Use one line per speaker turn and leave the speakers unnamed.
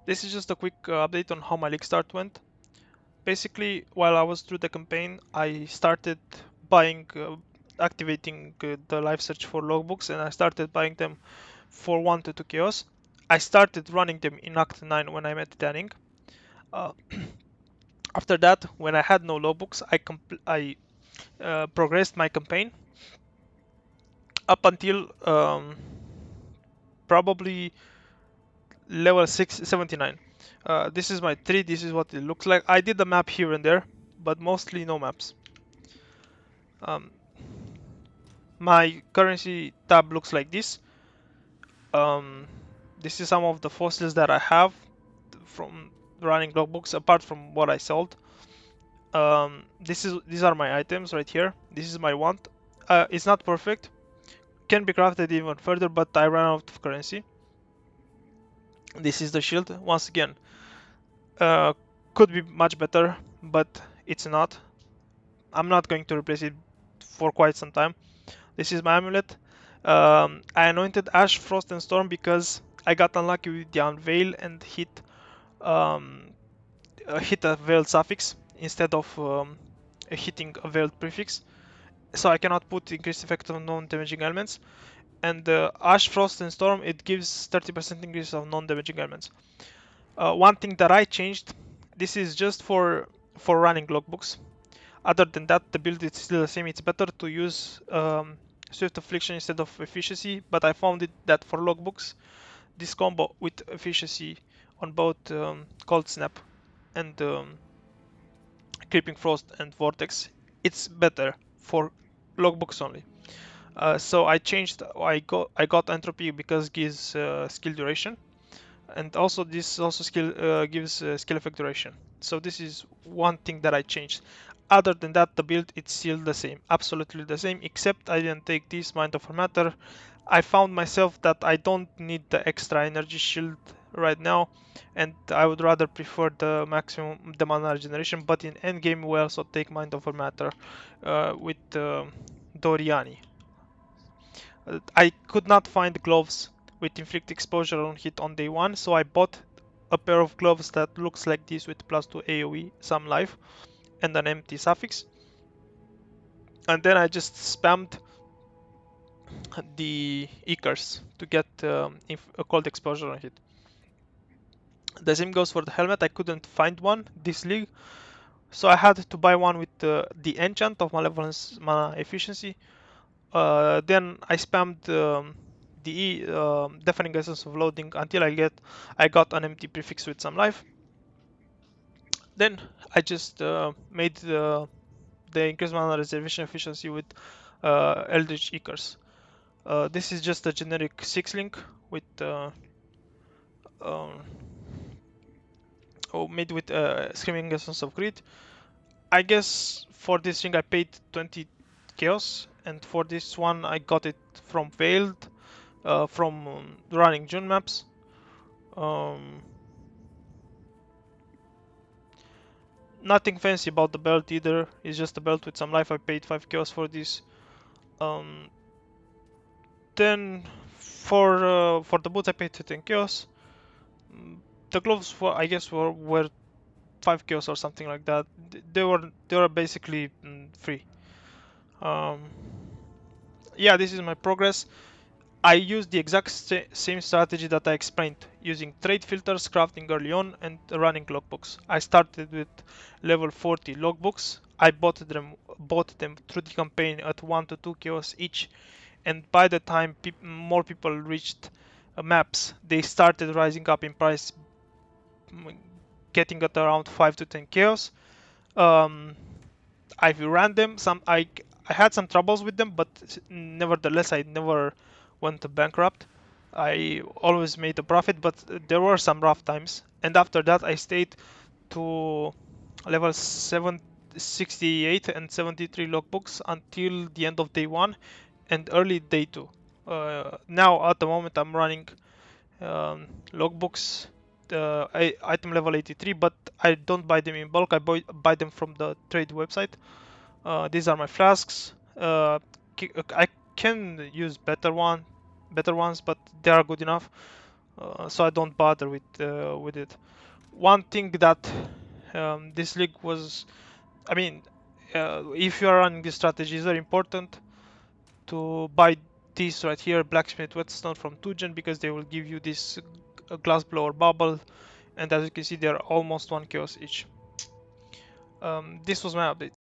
This is just a quick update on how my league start went. Basically, while I was through the campaign, I started buying, activating the live search for logbooks, and I started buying them for 1 to 2 chaos. I started running them in Act 9 when I met Danning. Uh, After that, when I had no logbooks, I progressed my campaign up until probably level 679. This is my tree. This is what it looks like. I did a map here and there, but mostly no maps. Um, my currency tab looks like this. Um, this is some of the fossils that I have from running logbooks, apart from what I sold. These are my items right here. This is my wand. It's not perfect. Can be crafted even further, but I ran out of currency. This is the shield. Once again, uh, could be much better, but it's not. I'm not going to replace it for quite some time. This is my amulet. I anointed Ash, Frost, and Storm because I got unlucky with the Unveil and um, hit a veiled suffix instead of hitting a veiled prefix. So I cannot put increased effect on non-damaging elements. And Ash, Frost, and Storm, it gives 30% increase of non-damaging elements. One thing that I changed, this is just for running logbooks. Other than that, the build is still the same. It's better to use Swift Affliction instead of Efficiency, but I found it that for logbooks, this combo with Efficiency on both Cold Snap and Creeping Frost and Vortex, it's better for logbooks only. So I changed. I got Entropy because it gives skill duration, and also this also gives skill effect duration. So this is one thing that I changed. Other than that, the build it's still the same, absolutely the same, except I didn't take this Mind over Matter. I found myself that I don't need the extra energy shield right now, and I would rather prefer the mana regeneration. But in endgame, we also take Mind over Matter with Doriani. I could not find gloves with inflict exposure on hit on day 1, so I bought a pair of gloves that looks like this with plus 2 AoE, some life, and an empty suffix. And then I just spammed the Icars to get a cold exposure on hit. The same goes for the helmet. I couldn't find one this league, so I had to buy one with the enchant of Malevolence mana efficiency. Then I spammed the deafening essence of loading until I got an empty prefix with some life. Then I just made the increased mana reservation efficiency with Eldritch Icars. This is just a generic 6 link with um, made with Screaming Essence of Greed. I guess for this ring I paid 20 chaos, and for this one I got it from Veiled, from running June maps. Nothing fancy about the belt either. It's just a belt with some life. I paid 5 chaos for this. Um, then for the boots I paid 10 chaos. The gloves I guess were 5 chaos or something like that. They were basically free. Um, yeah, this is my progress. I used the exact same strategy that I explained, using trade filters, crafting early on, and running logbooks. I started with level 40 logbooks. I bought them through the campaign at 1 to 2 chaos each, and by the time more people reached maps, they started rising up in price, getting at around 5 to 10 chaos. Um, I ran them. I had some troubles with them, but nevertheless, I never went bankrupt. I always made a profit, but there were some rough times. And after that, I stayed to level 68 and 73 logbooks until the end of day 1 and early day 2. Now, at the moment, I'm running logbooks, item level 83, but I don't buy them in bulk. I buy them from the trade website. These are my flasks. I can use better ones, but they are good enough. so I don't bother with it. One thing that this league was, I mean, if you are running this strategy, it's very important to buy this right here, blacksmith whetstone from 2gen, because they will give you this glass blower bubble, and as you can see, they're almost 1 chaos each. This was my update.